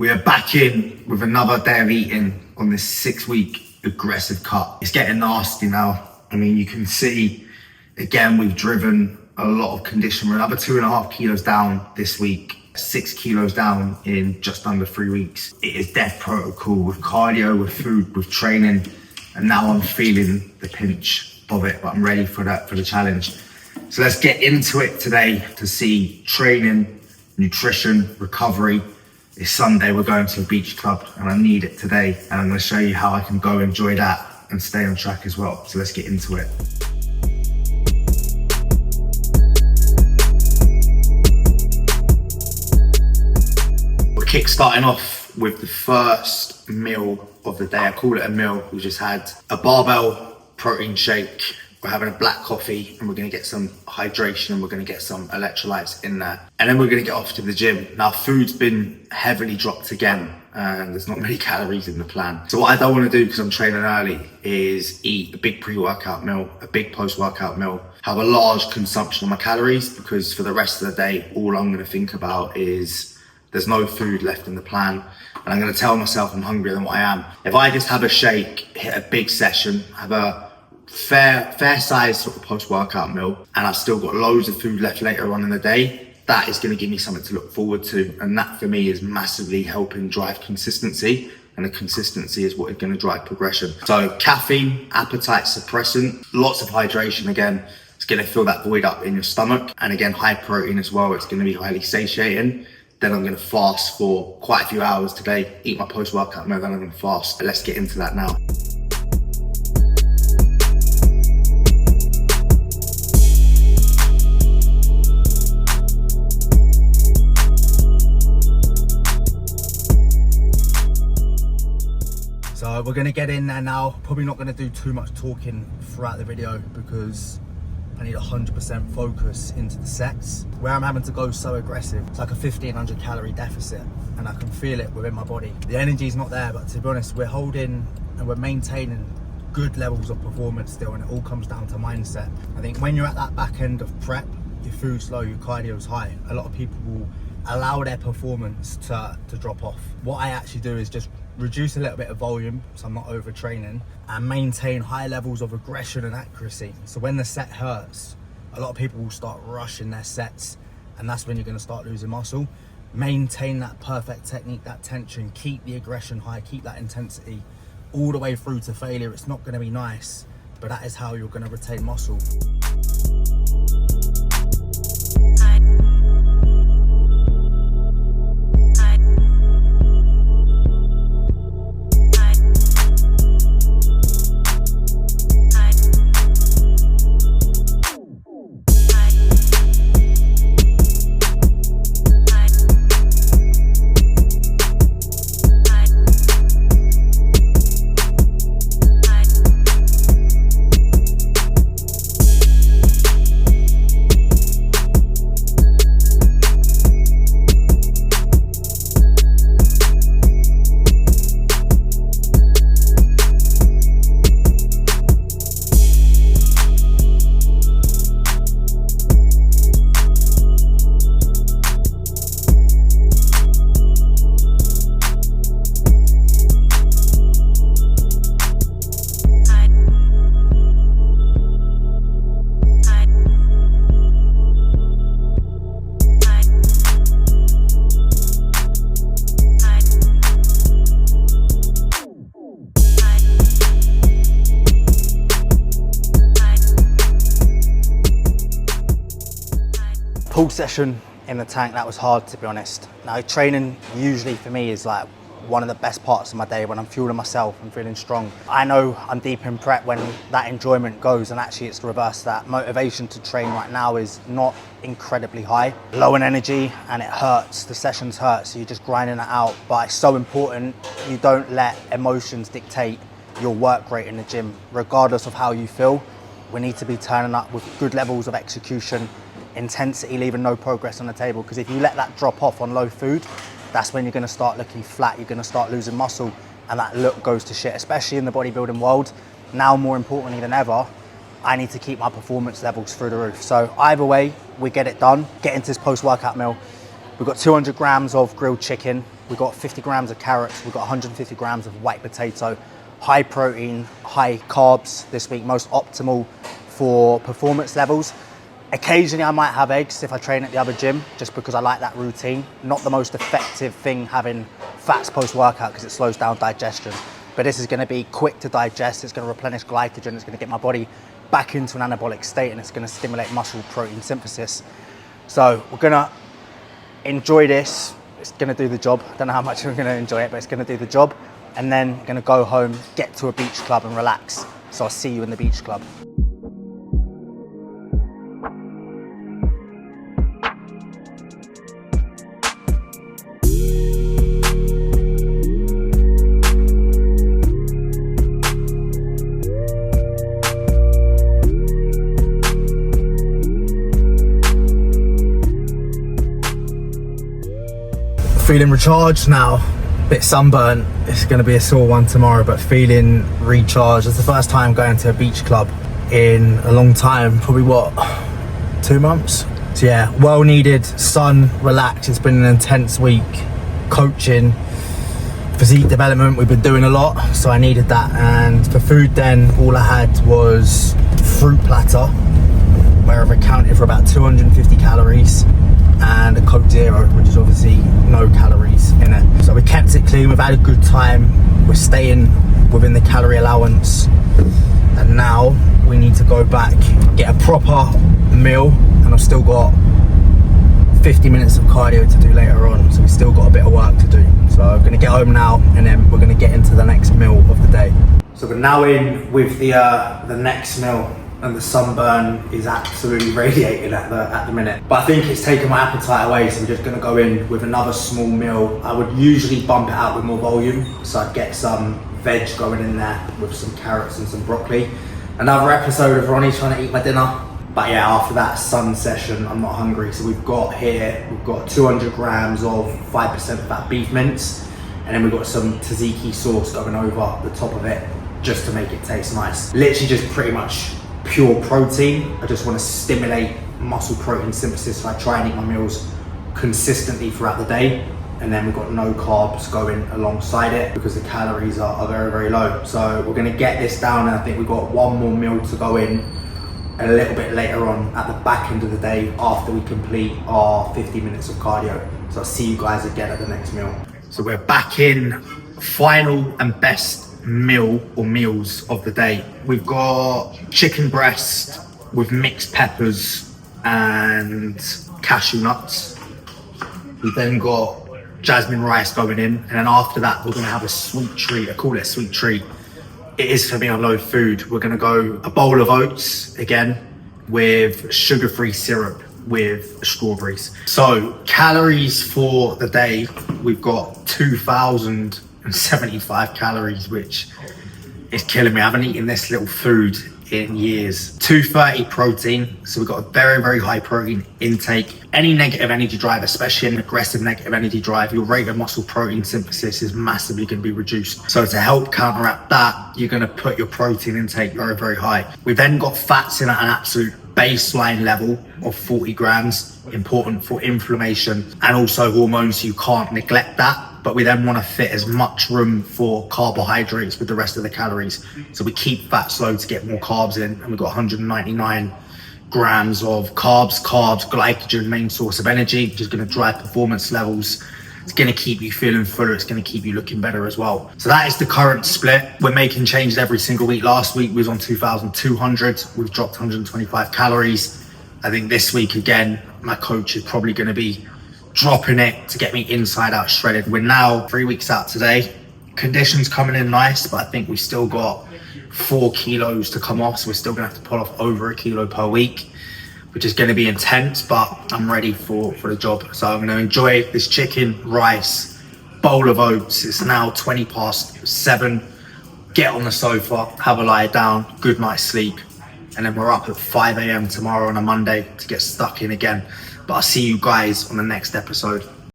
We are back in with another day of eating on this 6-week aggressive cut. It's getting nasty now. I mean, you can see, again, we've driven a lot of condition. We're another 2.5 kilos down this week, 6 kilos down in just under 3 weeks. It is death protocol with cardio, with food, with training. And now I'm feeling the pinch of it, but I'm ready for the challenge. So let's get into it today to see training, nutrition, recovery. It's Sunday, we're going to a beach club and I need it today. And I'm gonna show you how I can go enjoy that and stay on track as well. So let's get into it. We're kick-starting off with the first meal of the day. I call it a meal. We just had a barbell protein shake. We're having a black coffee and we're gonna get some hydration and we're gonna get some electrolytes in there. And then we're gonna get off to the gym. Now, food's been heavily dropped again and there's not many calories in the plan. So what I don't wanna do, because I'm training early, is eat a big pre-workout meal, a big post-workout meal, have a large consumption of my calories, because for the rest of the day, all I'm gonna think about is there's no food left in the plan. And I'm gonna tell myself I'm hungrier than what I am. If I just have a shake, hit a big session, have a fair size sort of post-workout meal, and I've still got loads of food left later on in the day, that is going to give me something to look forward to. And that for me is massively helping drive consistency, and the consistency is what is going to drive progression. So caffeine, appetite suppressant, lots of hydration. Again, it's going to fill that void up in your stomach, and again, high protein as well. It's going to be highly satiating. Then I'm going to fast for quite a few hours today, eat my post-workout meal, then I'm going to fast. But let's get into that now. So we're gonna get in there now. Probably not gonna do too much talking throughout the video because I need 100% focus into the sets. Where I'm having to go so aggressive, it's like a 1,500 calorie deficit and I can feel it within my body. The energy's not there, but to be honest, we're holding and we're maintaining good levels of performance still, and it all comes down to mindset. I think when you're at that back end of prep, your food's low, your cardio's high. A lot of people will allow their performance to drop off. What I actually do is just reduce a little bit of volume so I'm not overtraining, and maintain high levels of aggression and accuracy. So when the set hurts, a lot of people will start rushing their sets, and that's when you're going to start losing muscle. Maintain that perfect technique, that tension, keep the aggression high, keep that intensity all the way through to failure. It's not going to be nice, but that is how you're going to retain muscle. Pull session in the tank, that was hard, to be honest. Now, training usually for me is like one of the best parts of my day, when I'm fueling myself and feeling strong. I know I'm deep in prep when that enjoyment goes, and actually it's the reverse. That motivation to train right now is not incredibly high, low in energy, and it hurts. The sessions hurt, so you're just grinding it out. But it's so important you don't let emotions dictate your work rate in the gym. Regardless of how you feel, we need to be turning up with good levels of execution, intensity, leaving no progress on the table. Because if you let that drop off on low food, that's when you're going to start looking flat, you're going to start losing muscle, and that look goes to shit, especially in the bodybuilding world. Now, more importantly than ever, I need to keep my performance levels through the roof. So either way, we get it done, get into this post-workout meal, We've got 200 grams of grilled chicken. We've got 50 grams of carrots. We've got 150 grams of white potato. High protein, high carbs this week, most optimal for performance levels. Occasionally I might have eggs if I train at the other gym, just because I like that routine. Not the most effective thing having fats post-workout because it slows down digestion. But this is going to be quick to digest, it's going to replenish glycogen, it's going to get my body back into an anabolic state, and it's going to stimulate muscle protein synthesis. So we're going to enjoy this. It's going to do the job. I don't know how much we're going to enjoy it, but it's going to do the job. And then I'm going to go home, get to a beach club and relax. So I'll see you in the beach club. Feeling recharged now, bit sunburnt. It's going to be a sore one tomorrow, but feeling recharged. It's the first time going to a beach club in a long time, probably what, 2 months? So yeah, well needed sun, relax. It's been an intense week. Coaching, physique development, we've been doing a lot, so I needed that. And for food then, all I had was fruit platter, where I've accounted for about 250 calories, and a Coke Zero, which is obviously no calories in it. So we kept it clean, we've had a good time, we're staying within the calorie allowance, and now we need to go back, get a proper meal, and I've still got 50 minutes of cardio to do later on, so we've still got a bit of work to do. So I'm gonna get home now, and then we're gonna get into the next meal of the day. So we're now in with the next meal, and the sunburn is absolutely radiated at the minute. But I think it's taken my appetite away, so I'm just gonna go in with another small meal. I would usually bump it out with more volume, so I'd get some veg going in there with some carrots and some broccoli. Another episode of Ronnie trying to eat my dinner. But yeah, after that sun session, I'm not hungry. So we've got 200 grams of 5% fat beef mince, and then we've got some tzatziki sauce going over the top of it, just to make it taste nice. Literally just pretty much pure protein. I just want to stimulate muscle protein synthesis, so I try and eat my meals consistently throughout the day, and then we've got no carbs going alongside it because the calories are very, very low. So we're going to get this down, and I think we've got one more meal to go in a little bit later on at the back end of the day after we complete our 50 minutes of cardio. So I'll see you guys again at the next meal. So we're back in, final and best meal or meals of the day. We've got chicken breast with mixed peppers and cashew nuts. We've then got jasmine rice going in, and then after that we're going to have a sweet treat. I call it a sweet treat. It is for me on low food. We're going to go a bowl of oats again with sugar-free syrup with strawberries. So calories for the day, we've got 2,075 calories, which is killing me. I haven't eaten this little food in years. 230 protein, so we've got a very, very high protein intake. Any negative energy drive, especially an aggressive negative energy drive, your rate of muscle protein synthesis is massively going to be reduced. So to help counteract that, you're going to put your protein intake very, very high. We've then got fats in at an absolute baseline level of 40 grams, important for inflammation and also hormones, so you can't neglect that. But we then want to fit as much room for carbohydrates with the rest of the calories. So we keep fats low to get more carbs in, and we've got 199 grams of carbs, glycogen, main source of energy, which is going to drive performance levels. It's going to keep you feeling fuller. It's going to keep you looking better as well. So that is the current split. We're making changes every single week. Last week we was on 2,200. We've dropped 125 calories. I think this week again, my coach is probably going to be dropping it to get me inside out shredded. We're now 3 weeks out today. Conditions coming in nice, but I think we still got 4 kilos to come off. So we're still going to have to pull off over 1 kilo per week, which is going to be intense, but I'm ready for the job. So I'm going to enjoy this chicken, rice, bowl of oats. It's now 7:20. Get on the sofa, have a lie down, good night's sleep. And then we're up at 5 a.m. tomorrow on a Monday to get stuck in again. But I'll see you guys on the next episode.